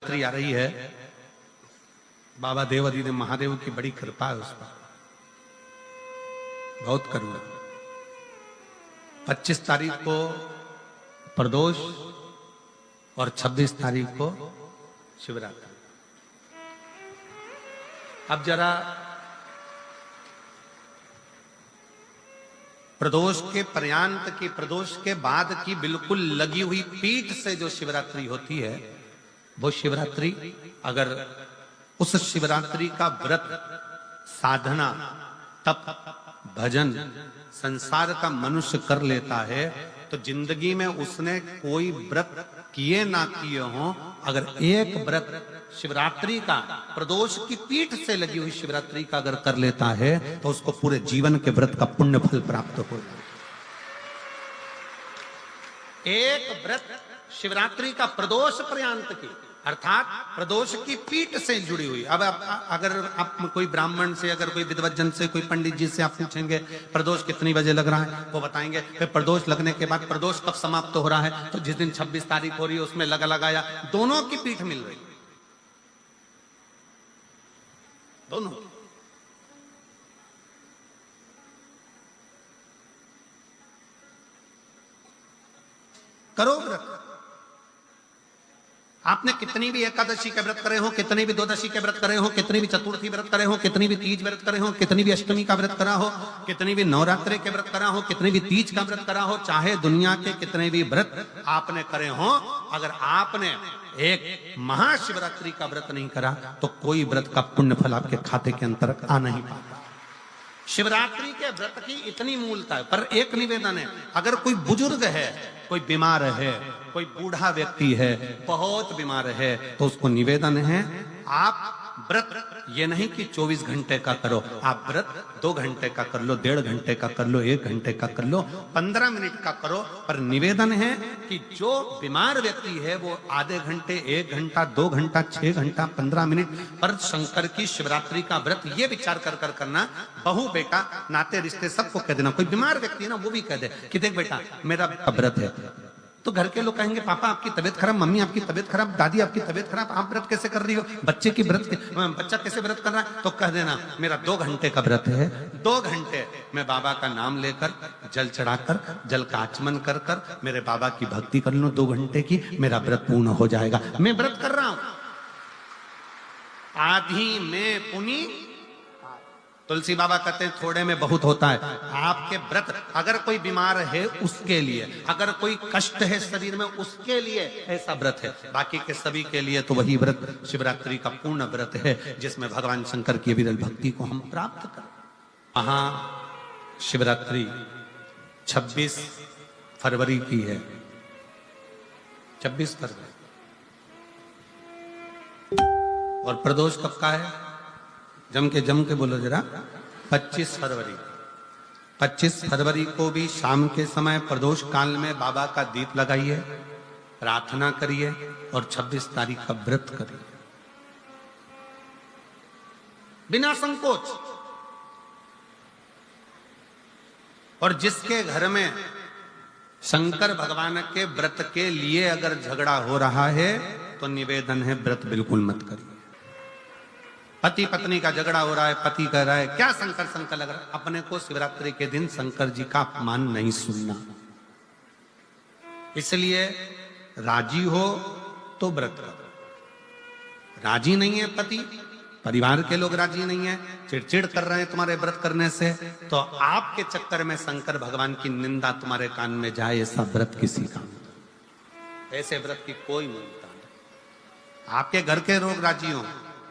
शिवरात्रि आ रही है। बाबा देवाधिदेव महादेव की बड़ी कृपा है उस पर, बहुत करुणा। 25 तारीख को प्रदोष और 26 तारीख को शिवरात्रि। अब जरा प्रदोष के पर्यांत की, प्रदोष के बाद की बिल्कुल लगी हुई पीठ से जो शिवरात्रि होती है, वो शिवरात्रि अगर उस शिवरात्रि का व्रत, साधना, तप, भजन, संसार का मनुष्य कर लेता है तो जिंदगी में उसने कोई व्रत किए ना किए हो, अगर एक व्रत शिवरात्रि का, प्रदोष की पीठ से लगी हुई शिवरात्रि का अगर कर लेता है तो उसको पूरे जीवन के व्रत का पुण्य फल प्राप्त हो जाए। एक व्रत शिवरात्रि का प्रदोष पर्यंत की, अर्थात प्रदोष की पीठ से जुड़ी हुई। अब अगर आप कोई ब्राह्मण से, अगर कोई विद्वज्जन से, कोई पंडित जी से आप पूछेंगे प्रदोष कितनी बजे लग रहा है, वो बताएंगे। फिर प्रदोष लगने के बाद प्रदोष कब समाप्त हो रहा है, तो जिस दिन 26 तारीख हो रही है उसमें लगाया, दोनों की पीठ मिल रही, दोनों। करो व्रत। आपने कितनी भी एकादशी के व्रत करे हो, कितनी भी द्वादशी के व्रत करे हो, कितनी भी चतुर्थी व्रत करे हो, कितनी भी तीज व्रत करे हो, कितनी भी अष्टमी का व्रत करा हो, कितनी भी नवरात्रि के व्रत करा हो, कितनी भी तीज का व्रत करा हो, चाहे दुनिया के कितने भी व्रत आपने करे हो, अगर आपने एक महाशिवरात्रि का व्रत नहीं करा तो कोई व्रत का पुण्य फल आपके खाते के अंतर्गत आ नहीं पाता। शिवरात्रि के व्रत की इतनी मूलता है। पर एक निवेदन है, अगर कोई बुजुर्ग है, कोई बीमार है, कोई बूढ़ा व्यक्ति है, बहुत बीमार है, तो उसको निवेदन है आप व्रत ये नहीं कि 24 घंटे का करो, आप व्रत 2 घंटे का कर लो, 1.5 घंटे का कर लो, 1 घंटे का कर लो, 15 मिनट का करो। पर निवेदन है कि जो बीमार व्यक्ति है वो आधे घंटे, 1 घंटा, 2 घंटा, 6 घंटा, 15 मिनट पर शंकर की शिवरात्रि का व्रत ये विचार कर करना, बहू बेटा नाते रिश्ते सबको कह देना। कोई बीमार व्यक्ति है ना, वो भी कह दे कि देख बेटा मेरा व्रत है, तो घर के लोग कहेंगे पापा आपकी तबीयत खराब, मम्मी आपकी तबीयत खराब, दादी आपकी तबीयत खराब, आप व्रत कैसे कर रही हो, बच्चे की व्रत, बच्चा कैसे व्रत कर रहा है, तो कह देना मेरा 2 घंटे का व्रत है, 2 घंटे मैं बाबा का नाम लेकर, जल चढ़ाकर, जल का आचमन कर कर मेरे बाबा की भक्ति कर लूं 2 घंटे की, मेरा व्रत पूर्ण हो जाएगा। मैं व्रत कर रहा हूं, आधी में पुनी। तुलसी बाबा कहते हैं थोड़े में बहुत होता है। आपके व्रत अगर कोई बीमार है उसके लिए, अगर कोई कष्ट है शरीर में उसके लिए ऐसा व्रत है, बाकी के सभी के लिए तो वही व्रत शिवरात्रि का पूर्ण व्रत है जिसमें भगवान शंकर की विरल भक्ति को हम प्राप्त करें। महा शिवरात्रि 26 फरवरी की है, 26 फरवरी। और प्रदोष कब का है, जम के बोलो जरा, 25 फरवरी। 25 फरवरी को भी शाम के समय प्रदोष काल में बाबा का दीप लगाइए, प्रार्थना करिए और 26 तारीख का व्रत करिए बिना संकोच। और जिसके घर में शंकर भगवान के व्रत के लिए अगर झगड़ा हो रहा है तो निवेदन है व्रत बिल्कुल मत करिए। पति पत्नी का झगड़ा हो रहा है, पति कह रहा है क्या शंकर शंकर लग रहा है, अपने को शिवरात्रि के दिन शंकर जी का अपमान नहीं सुनना। इसलिए राजी हो तो व्रत करो, राजी नहीं है पति, परिवार के लोग राजी नहीं है, चिड़चिड़ कर रहे हैं तुम्हारे व्रत करने से, तो आपके चक्कर में शंकर भगवान की निंदा तुम्हारे कान में जाए, ऐसा व्रत किसी का, ऐसे व्रत की कोई मूलता नहीं। आपके घर के लोग राजी हो,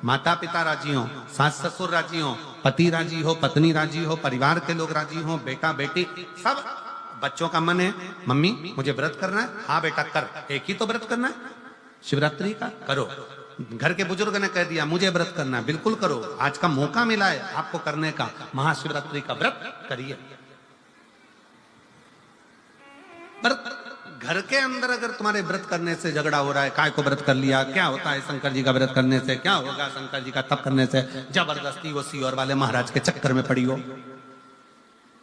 माता पिता राजी हो, सास ससुर राजी हो, पति राजी हो, पत्नी राजी हो, परिवार के लोग राजी हो, बेटा बेटी सब, बच्चों का मन है मम्मी मुझे व्रत करना है, हाँ बेटा कर, एक ही तो व्रत करना है शिवरात्रि का, करो। घर के बुजुर्ग ने कह दिया मुझे व्रत करना है, बिल्कुल करो, आज का मौका मिला है आपको करने का, महाशिवरात्रि का व्रत करिए। घर के अंदर अगर तुम्हारे व्रत करने से झगड़ा हो रहा है, काय को व्रत कर लिया, क्या होता है शंकर जी का व्रत करने से, क्या होगा शंकर जी का तप करने से, जबरदस्ती वो सीओर वाले महाराज के चक्कर में पड़ी हो,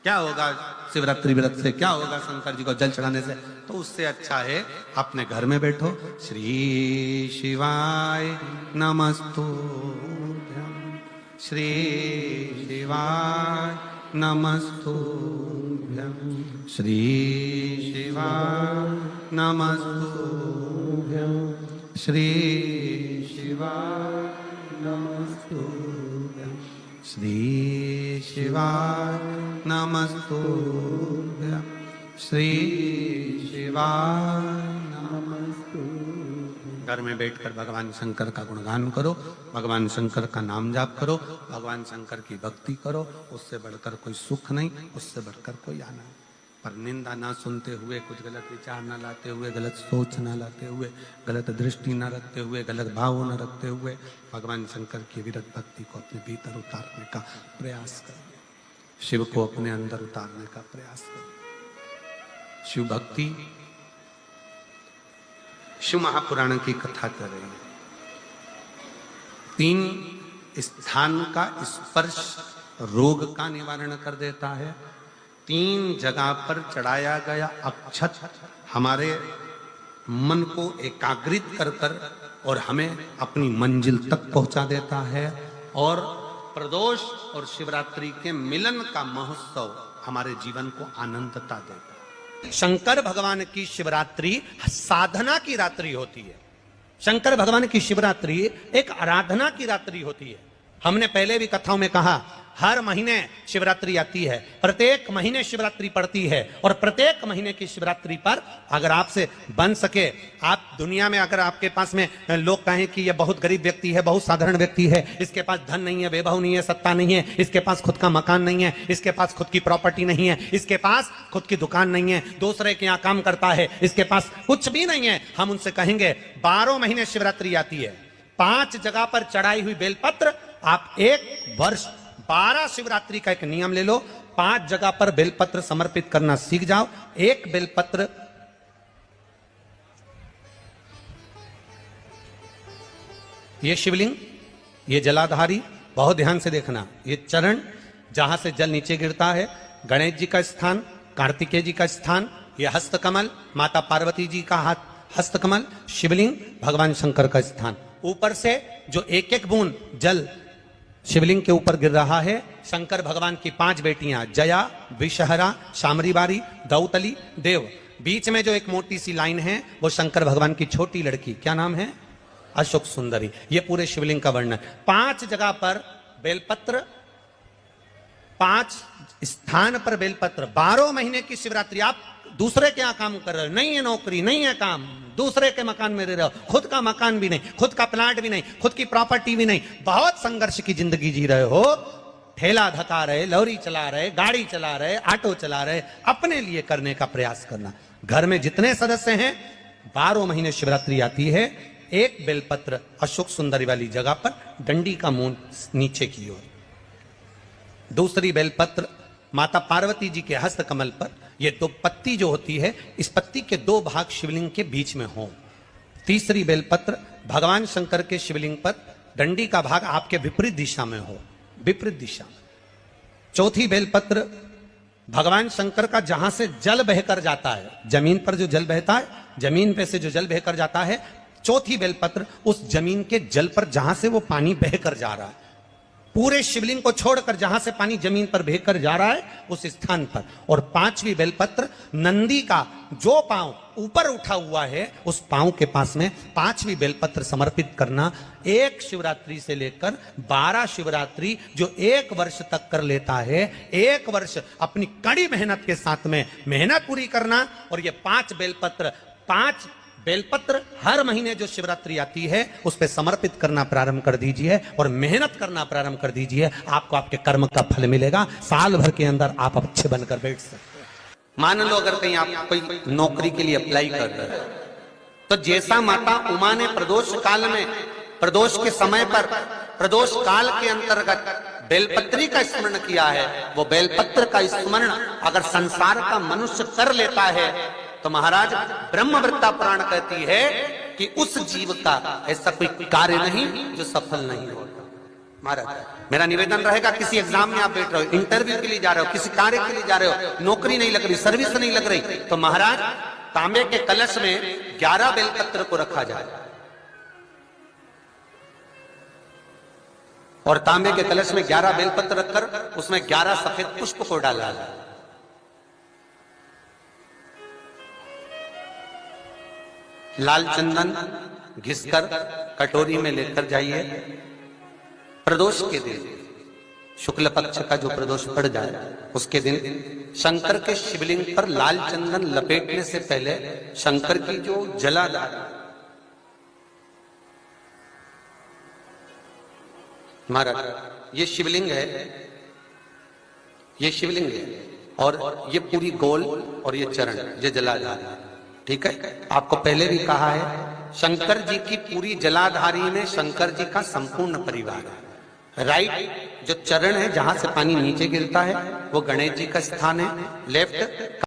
क्या होगा शिवरात्रि व्रत से, क्या होगा शंकर जी को जल चढ़ाने से? तो उससे अच्छा है अपने घर में बैठो, श्री शिवाय नमस्तुभ्यं, श्री शिवाय नमस्तुभ्यं, श्री शिवाय नमस्तुभ्यं, श्री शिवाय नमस्तुभ्यं, श्री शिवाय नमस्तुभ्यं, श्री शिवाय नमस्तुभ्यं। घर में बैठकर भगवान शंकर का गुणगान करो, भगवान शंकर का नाम जाप करो, भगवान शंकर की भक्ति करो। उससे बढ़कर कोई सुख नहीं, उससे बढ़कर कोई आनंद। पर निंदा ना सुनते हुए, कुछ गलत विचार ना लाते हुए, गलत सोच ना लाते हुए, गलत दृष्टि ना रखते हुए, गलत भाव न रखते हुए भगवान शंकर की विरत भक्ति को अपने भीतर उतारने का प्रयास करो, शिव को अपने अंदर उतारने का प्रयास करो। शिव भक्ति, शिव महापुराण की कथा कर रही है। 3 स्थान का स्पर्श रोग का निवारण कर देता है। 3 जगह पर चढ़ाया गया अक्षत हमारे मन को एकाग्रित कर कर और हमें अपनी मंजिल तक पहुंचा देता है। और प्रदोष और शिवरात्रि के मिलन का महोत्सव हमारे जीवन को आनंदता देता है। शंकर भगवान की शिवरात्रि साधना की रात्रि होती है। शंकर भगवान की शिवरात्रि एक आराधना की रात्रि होती है। हमने पहले भी कथाओं में कहा, हर महीने शिवरात्रि आती है, प्रत्येक महीने शिवरात्रि पड़ती है। और प्रत्येक महीने की शिवरात्रि पर अगर आपसे बन सके, आप दुनिया में अगर आपके पास में लोग कहें कि ये बहुत गरीब व्यक्ति है, बहुत साधारण व्यक्ति है, इसके पास धन नहीं है, वैभव नहीं है, सत्ता नहीं है, इसके पास खुद का मकान नहीं है, इसके पास खुद की प्रॉपर्टी नहीं है, इसके पास खुद की दुकान नहीं है, दूसरे के यहाँ काम करता है, इसके पास कुछ भी नहीं है, हम उनसे कहेंगे 12 महीने शिवरात्रि आती है, 5 जगह पर चढ़ाई हुई बेलपत्र, आप 1 वर्ष 12 शिवरात्रि का एक नियम ले लो, 5 जगह पर बेलपत्र समर्पित करना सीख जाओ। 1 बेलपत्र, ये शिवलिंग, ये जलाधारी, बहुत ध्यान से देखना, ये चरण जहां से जल नीचे गिरता है, गणेश जी का स्थान, कार्तिकेय जी का स्थान, ये हस्तकमल, माता पार्वती जी का हाथ हस्तकमल, शिवलिंग, भगवान शंकर का स्थान। ऊपर से जो एक एक बूंद जल शिवलिंग के ऊपर गिर रहा है, शंकर भगवान की 5 बेटियां, जया, विषहरा, शामरीबारी, दौतली, देव। बीच में जो एक मोटी सी लाइन है वो शंकर भगवान की छोटी लड़की, क्या नाम है? अशोक सुंदरी। ये पूरे शिवलिंग का वर्णन। 5 जगह पर बेलपत्र, 5 स्थान पर बेलपत्र। 12 महीने की शिवरात्रि। आप दूसरे के यहाँ काम कर रहे हो, नहीं है नौकरी, नहीं है काम, दूसरे के मकान में रह रहे हो, खुद का मकान भी नहीं, खुद का प्लाट भी नहीं, खुद की प्रॉपर्टी भी नहीं, बहुत संघर्ष की जिंदगी जी रहे हो, ठेला धका रहे, लॉरी चला रहे, गाड़ी चला रहे, ऑटो चला रहे, अपने लिए करने का प्रयास करना। घर में जितने सदस्य हैं, 12 महीने शिवरात्रि आती है, 1 बेलपत्र अशोक सुंदरी वाली जगह पर, डंडी का मुंह नीचे की ओर। दूसरी बेलपत्र माता पार्वती जी के हस्त कमल पर, ये 2 पत्ती जो होती है, इस पत्ती के 2 भाग शिवलिंग के बीच में हो। तीसरी बेलपत्र भगवान शंकर के शिवलिंग पर, डंडी का भाग आपके विपरीत दिशा में हो, विपरीत दिशा में। चौथी बेलपत्र भगवान शंकर का जहां से जल बहकर जाता है, जमीन पर जो जल बहता है, जमीन पे से जो जल बहकर जाता है, चौथी बेलपत्र उस जमीन के जल पर जहां से वो पानी बहकर जा रहा है, पूरे शिवलिंग को छोड़कर जहां से पानी जमीन पर बहकर जा रहा है उस स्थान पर। और 5वीं बेलपत्र नंदी का जो पांव ऊपर उठा हुआ है, उस पांव के पास में 5वीं बेलपत्र समर्पित करना। 1 शिवरात्रि से लेकर 12 शिवरात्रि जो 1 वर्ष तक कर लेता है, 1 वर्ष अपनी कड़ी मेहनत के साथ में मेहनत पूरी करना। और ये 5 बेलपत्र, 5 बेलपत्र हर महीने जो शिवरात्रि आती है उस पे समर्पित करना प्रारंभ कर दीजिए और मेहनत करना प्रारंभ कर दीजिए। आपको आपके कर्म का फल मिलेगा। साल भर के अंदर आप अच्छे बनकर बैठ सकते हैं। मान लो अगर कहीं आप कोई नौकरी के लिए अप्लाई कर रहे हैं, तो जैसा माता उमा ने प्रदोष काल में, प्रदोष के समय पर, प्रदोष काल के अंतर्गत बेलपत्री का स्मरण किया है, वो बेलपत्र का स्मरण अगर संसार का मनुष्य कर लेता है तो महाराज ब्रह्मवृत्ता पुराण कहती है कि उस जीव का ऐसा कोई कार्य नहीं जो सफल नहीं होता। महाराज मेरा निवेदन रहेगा, किसी एग्जाम में आप बैठ रहे हो, इंटरव्यू के लिए जा रहे हो, किसी कार्य के लिए जा रहे हो, नौकरी नहीं लग रही, सर्विस नहीं लग रही, तो महाराज तांबे के कलश में 11 बेलपत्र को रखा जाए और तांबे के कलश में 11 बेलपत्र रखकर उसमें 11 सफेद पुष्प को डाला जाए। लाल चंदन घिसकर कटोरी में लेकर जाइए। प्रदोष के दिन, शुक्ल पक्ष का जो प्रदोष पड़ जाए उसके दिन शंकर के शिवलिंग पर लाल चंदन लपेटने से पहले शंकर की जो जलाधार, महाराज ये शिवलिंग है, ये शिवलिंग है और ये पूरी गोल और ये चरण, ये जलाधार, ठीक है। आपको पहले भी कहा है, शंकर जी की पूरी जलाधारी में शंकर जी का संपूर्ण परिवार है। राइट जो चरण है जहां से पानी नीचे गिरता है वो गणेश जी का स्थान है। लेफ्ट